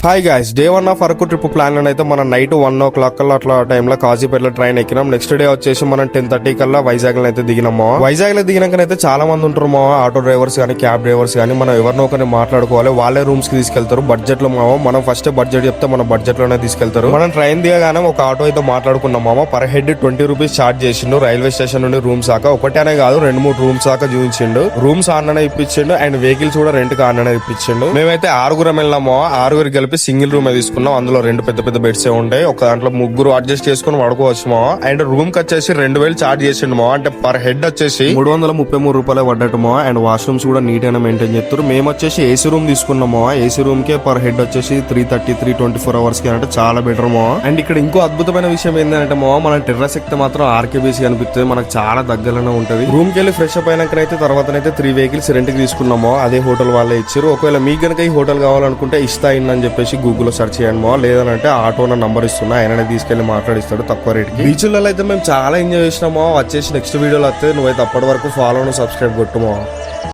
Hi guys, day 1 of Araku trip plan లో అయితే మనం నైట్ 1 o'clock కల్లా అట్లా టైంలో కాజీపేటలో ట్రైన్ ఎక్కినాం. నెక్స్ట్ డే వచ్చేసి మనం 10:30 కల్లా వైజాగ్ లో అయితే దిగినాము. వైజాగ్ లో దిగినాకనైతే చాలా మంది ఉంటారు మా ఆటో డ్రైవర్స్ కానీ క్యాబ్ డ్రైవర్స్ కానీ. మనం ఎవరినో ఒకరిని మాట్లాడుకోవాలి, వాళ్ళే రూమ్స్ కి తీసుకెళ్తారు బడ్జెట్ లో. మనం ఫస్ట్ బడ్జెట్ చెప్తే మన బడ్జెట్ లోనే తీసుకెళ్తారు. మనం ట్రైన్ దిగగానే ఒక ఆటో అయితే మాట్లాడుకున్నాం మామ. పర్ హెడ్ 20 రూపీస్ చార్జ్ చేసిండు. రైల్వే స్టేషన్ నుండి రూమ్స్ దాకా ఒకటేనే కాదు 2-3 రూమ్స్ దాకా చూపించిండు. రూమ్స్ ఆడనే ఇప్పించిండు అండ్ వెహికల్స్ కూడా రెంట్ కి ఆడనే ఇప్పించిండు. మేమైతే 6 వెళ్ళాము. 6 కలిపి సింగిల్ రూమ్ తీసుకున్నాం. అందులో 2 పెద్ద పెద్ద బెడ్స్ ఉంటాయి. ఒక దాంట్లో 3 అడ్జస్ట్ చేసుకుని పడుకోవచ్చు మా. అండ్ రూమ్ కి వచ్చేసి 2000 చార్జ్ చేసిండు మా. అంటే పర్ హెడ్ వచ్చేసి 333 రూపాయలు పడ్డట్టు మా. అండ్ వాష్రూమ్స్ కూడా నీట్ గా మెయింటైన్ చేస్తారు. మేము వచ్చేసి ఏసీ రూమ్ తీసుకున్నాము. AC room K per head వచ్చేసి 324 అవర్స్ కి అంటే చాలా బెటర్ మా. అండ్ ఇక్కడ ఇంకో అద్భుతమైన విషయం ఏంటంటే మా, మన టెర్రస్ ఎక్కితే మాత్రం ఆర్కేబీసీ అనిపిస్తుంది. మనకు చాలా దగ్గరలోనే ఉంటది. రూమ్ కి వెళ్ళి ఫ్రెష్ అప్ అయినాకనైతే తర్వాతనైతే 3 వెహికల్స్ రెంట్ కి తీసుకున్నాము. అదే హోటల్ వాళ్ళే ఇచ్చారు. ఒకవేళ మీకు కనుక ఈ హోటల్ కావాలనుకుంటే ఇస్తా అని చెప్పేసి గూగుల్ లో సెర్చ్ చేయండి మా. లేదంటే ఆటో నంబర్ ఇస్తున్నా, ఆయననే తీసుకెళ్లి మాట్లాడిస్తాడు తక్కువ రేట్ కి. బీచ్లలో అయితే మేము చాలా ఎంజాయ్ చేసినామో. వచ్చేసి నెక్స్ట్ వీడియోలో వస్తే నువ్వైతే అప్పటి వరకు ఫాలో సబ్స్క్రైబ్ కొట్టుమో.